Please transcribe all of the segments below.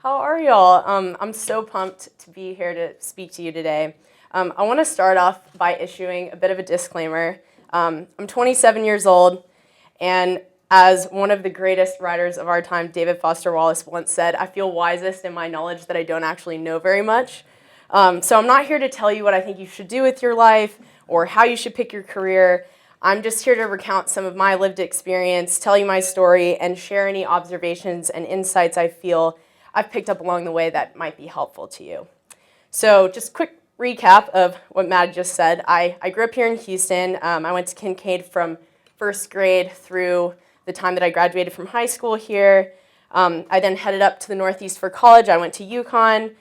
How are y'all? I'm so pumped to be here to speak to you today. I want to start off by issuing a bit of a disclaimer. I'm 27 years old, and as one of the greatest writers of our time, David Foster Wallace, once said, I feel wisest in my knowledge that I don't actually know very much. So I'm not here to tell you what I think you should do with your life or how you should pick your career. I'm just here to recount some of my lived experience, tell you my story, and share any observations and insights I feel I've picked up along the way that might be helpful to you. So just quick recap of what Matt just said. I grew up here in Houston. I went to Kinkaid from first grade through the time that I graduated from high school here. I then headed up to the Northeast for college. I went to UConn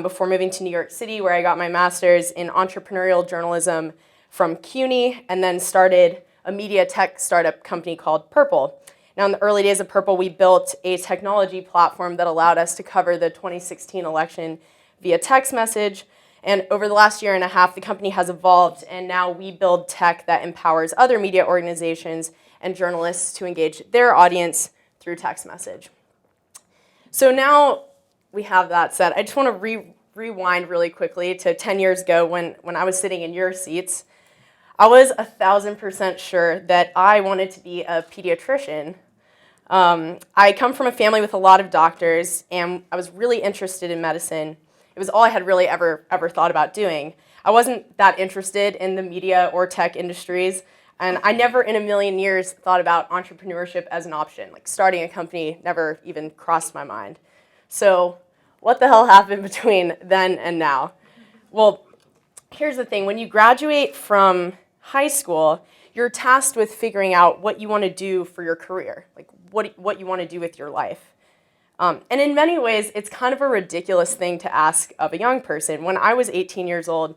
before moving to New York City, where I got my master's in entrepreneurial journalism from CUNY, and then started a media tech startup company called Purple. Now, in the early days of Purple, we built a technology platform that allowed us to cover the 2016 election via text message. And over the last year and a half, the company has evolved, and now we build tech that empowers other media organizations and journalists to engage their audience through text message. So now we have that said, I just want to rewind really quickly to 10 years ago when I was sitting in your seats. I was 1,000% sure that I wanted to be a pediatrician. I come from a family with a lot of doctors, and I was really interested in medicine. It was all I had really ever thought about doing. I wasn't that interested in the media or tech industries, and I never in a million years thought about entrepreneurship as an option. Like starting a company never even crossed my mind. So what the hell happened between then and now? Well, here's the thing. When you graduate from high school, you're tasked with figuring out what you want to do for your career, like what you want to do with your life. And in many ways, it's kind of a ridiculous thing to ask of a young person. When I was 18 years old,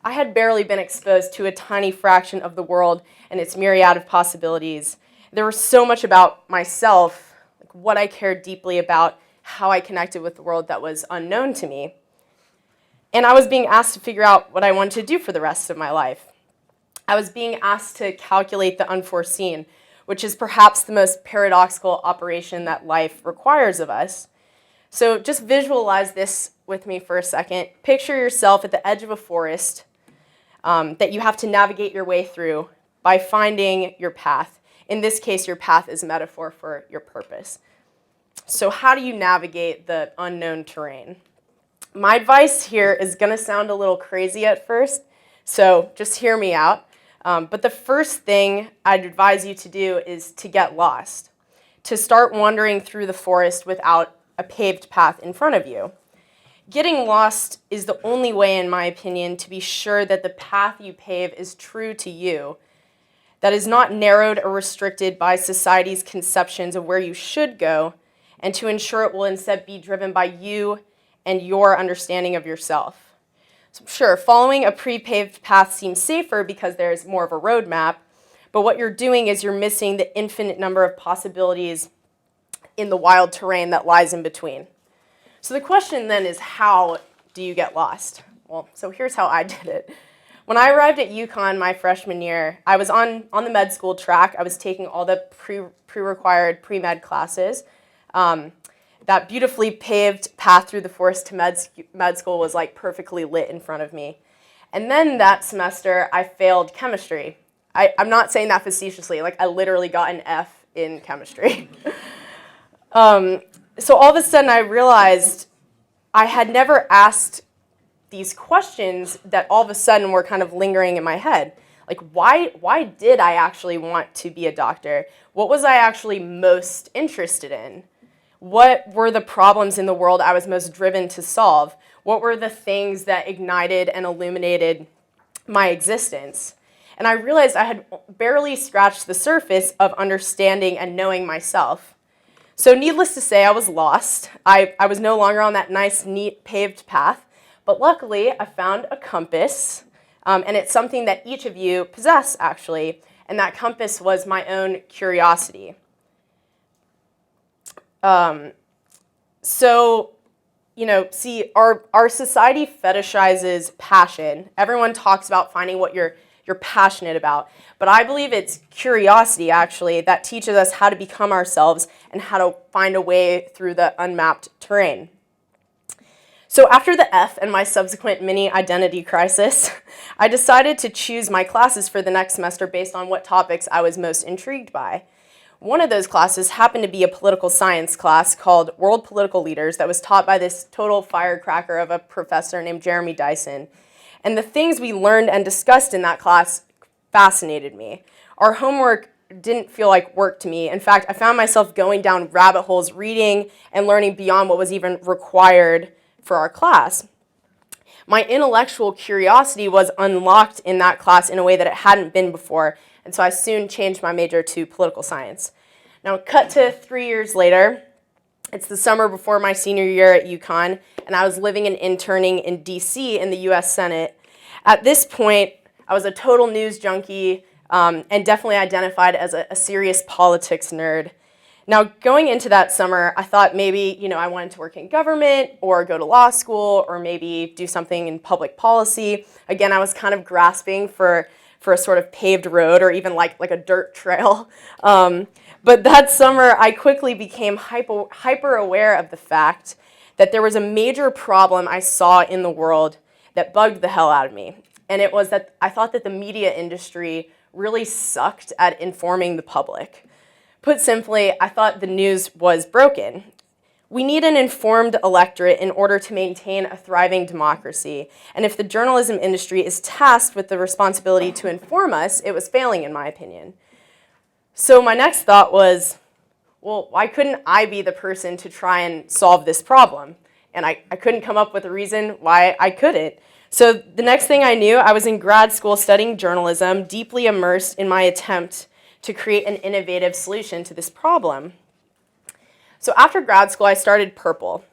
I had barely been exposed to a tiny fraction of the world and its myriad of possibilities. There was so much about myself, like what I cared deeply about, how I connected with the world that was unknown to me. And I was being asked to figure out what I wanted to do for the rest of my life. I was being asked to calculate the unforeseen, which is perhaps the most paradoxical operation that life requires of us. So just visualize this with me for a second. Picture yourself at the edge of a forest that you have to navigate your way through by finding your path. In this case, your path is a metaphor for your purpose. So how do you navigate the unknown terrain? My advice here is going to sound a little crazy at first, so just hear me out. But the first thing I'd advise you to do is to get lost, to start wandering through the forest without a paved path in front of you. Getting lost is the only way, in my opinion, to be sure that the path you pave is true to you, that is not narrowed or restricted by society's conceptions of where you should go, and to ensure it will instead be driven by you and your understanding of yourself. So sure, following a pre-paved path seems safer because there's more of a roadmap, but what you're doing is you're missing the infinite number of possibilities in the wild terrain that lies in between. So the question then is, how do you get lost? Well, so here's how I did it. When I arrived at UConn my freshman year, I was on the med school track. I was taking all the pre-required pre-med classes. That beautifully paved path through the forest to med school was like perfectly lit in front of me. And then that semester, I failed chemistry. I'm not saying that facetiously, like I literally got an F in chemistry. So all of a sudden I realized I had never asked these questions that all of a sudden were kind of lingering in my head. Like why did I actually want to be a doctor? What was I actually most interested in? What were the problems in the world I was most driven to solve? What were the things that ignited and illuminated my existence? And I realized I had barely scratched the surface of understanding and knowing myself. So needless to say, I was lost. I was no longer on that nice, neat, paved path. But luckily, I found a compass. And it's something that each of you possess, actually. And that compass was my own curiosity. See, our society fetishizes passion. Everyone talks about finding what you're passionate about. But I believe it's curiosity, actually, that teaches us how to become ourselves and how to find a way through the unmapped terrain. So after the F and my subsequent mini identity crisis, I decided to choose my classes for the next semester based on what topics I was most intrigued by. One of those classes happened to be a political science class called World Political Leaders that was taught by this total firecracker of a professor named Jeremy Dyson. And the things we learned and discussed in that class fascinated me. Our homework didn't feel like work to me. In fact, I found myself going down rabbit holes, reading and learning beyond what was even required for our class. My intellectual curiosity was unlocked in that class in a way that it hadn't been before, and so I soon changed my major to political science. Now, cut to 3 years later. It's the summer before my senior year at UConn, and I was living and interning in DC in the US Senate. At this point, I was a total news junkie and definitely identified as a serious politics nerd. Now, going into that summer, I thought maybe, I wanted to work in government or go to law school or maybe do something in public policy. Again, I was kind of grasping for a sort of paved road or even like a dirt trail. But that summer, I quickly became hyper aware of the fact that there was a major problem I saw in the world that bugged the hell out of me. And it was that I thought that the media industry really sucked at informing the public. Put simply, I thought the news was broken. We need an informed electorate in order to maintain a thriving democracy. And if the journalism industry is tasked with the responsibility to inform us, it was failing, in my opinion. So my next thought was, well, why couldn't I be the person to try and solve this problem? And I couldn't come up with a reason why I couldn't. So the next thing I knew, I was in grad school studying journalism, deeply immersed in my attempt to create an innovative solution to this problem. So after grad school, I started Purple.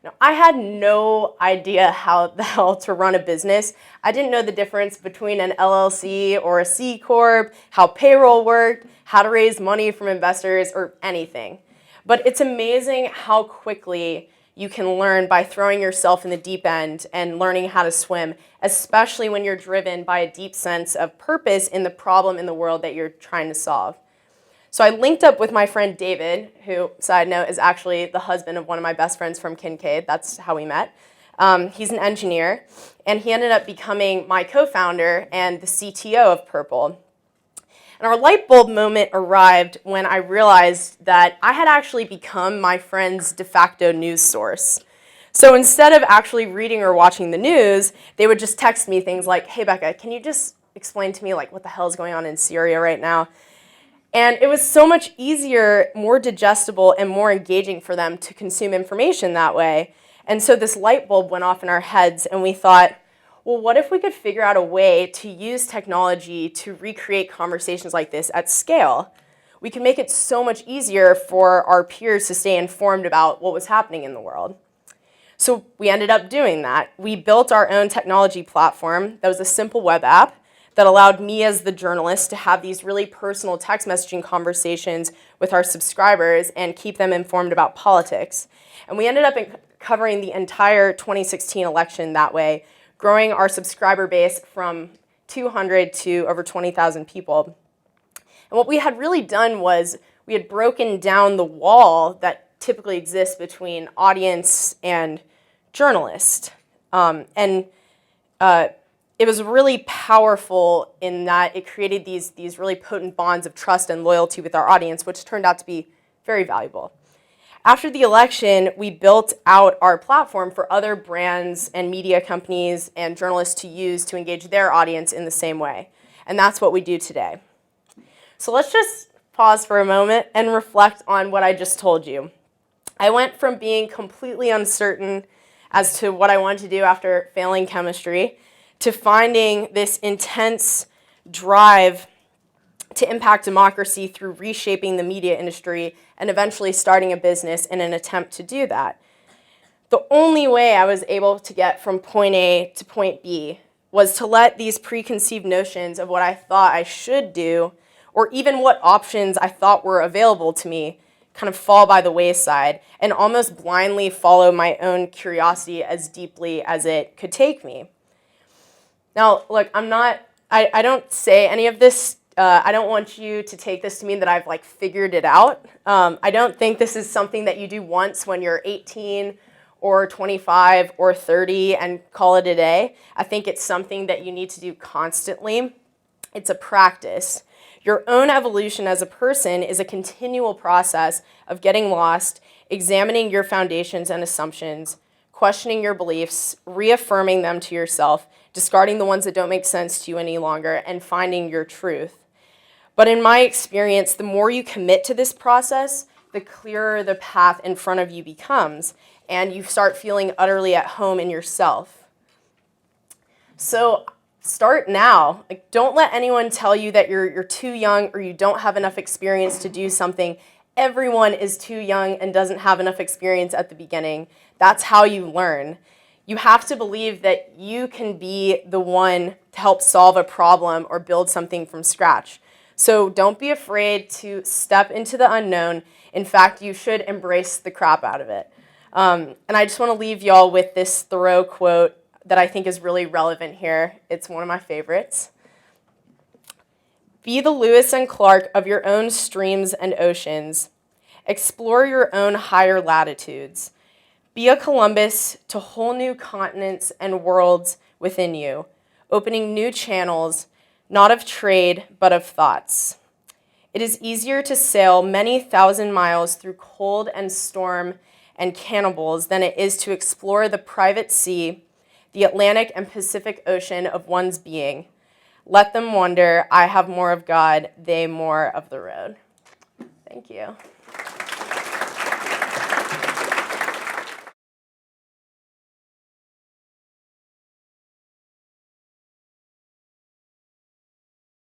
Now, I had no idea how the hell to run a business. I didn't know the difference between an LLC or a C Corp, how payroll worked, how to raise money from investors, or anything. But it's amazing how quickly you can learn by throwing yourself in the deep end and learning how to swim, especially when you're driven by a deep sense of purpose in the problem in the world that you're trying to solve. So I linked up with my friend David, who, side note, is actually the husband of one of my best friends from Kinkaid. That's how we met. He's an engineer, and he ended up becoming my co-founder and the CTO of Purple. And our light bulb moment arrived when I realized that I had actually become my friend's de facto news source. So instead of actually reading or watching the news, they would just text me things like, "Hey, Becca, can you just explain to me what the hell is going on in Syria right now?" And it was so much easier, more digestible, and more engaging for them to consume information that way. And so this light bulb went off in our heads, and we thought, well, what if we could figure out a way to use technology to recreate conversations like this at scale? We could make it so much easier for our peers to stay informed about what was happening in the world. So we ended up doing that. We built our own technology platform that was a simple web app that allowed me as the journalist to have these really personal text messaging conversations with our subscribers and keep them informed about politics. And we ended up covering the entire 2016 election that way, growing our subscriber base from 200 to over 20,000 people. And what we had really done was we had broken down the wall that typically exists between audience and journalist. It was really powerful in that it created these really potent bonds of trust and loyalty with our audience, which turned out to be very valuable. After the election, we built out our platform for other brands and media companies and journalists to use to engage their audience in the same way. And that's what we do today. So let's just pause for a moment and reflect on what I just told you. I went from being completely uncertain as to what I wanted to do after failing chemistry to finding this intense drive to impact democracy through reshaping the media industry and eventually starting a business in an attempt to do that. The only way I was able to get from point A to point B was to let these preconceived notions of what I thought I should do, or even what options I thought were available to me, kind of fall by the wayside and almost blindly follow my own curiosity as deeply as it could take me. Now, look, I don't say any of this. I don't want you to take this to mean that I've figured it out. I don't think this is something that you do once when you're 18 or 25 or 30 and call it a day. I think it's something that you need to do constantly. It's a practice. Your own evolution as a person is a continual process of getting lost, examining your foundations and assumptions, questioning your beliefs, reaffirming them to yourself, discarding the ones that don't make sense to you any longer, and finding your truth. But in my experience, the more you commit to this process, the clearer the path in front of you becomes, and you start feeling utterly at home in yourself. So start now. Like, don't let anyone tell you that you're too young or you don't have enough experience to do something. Everyone is too young and doesn't have enough experience at the beginning. That's how you learn. You have to believe that you can be the one to help solve a problem or build something from scratch. So don't be afraid to step into the unknown. In fact, you should embrace the crap out of it. And I just want to leave y'all with this Thoreau quote that I think is really relevant here. It's one of my favorites. Be the Lewis and Clark of your own streams and oceans. Explore your own higher latitudes. Be a Columbus to whole new continents and worlds within you, opening new channels, not of trade, but of thoughts. It is easier to sail many thousand miles through cold and storm and cannibals than it is to explore the private sea, the Atlantic and Pacific Ocean of one's being. Let them wonder, I have more of God, they more of the road. Thank you.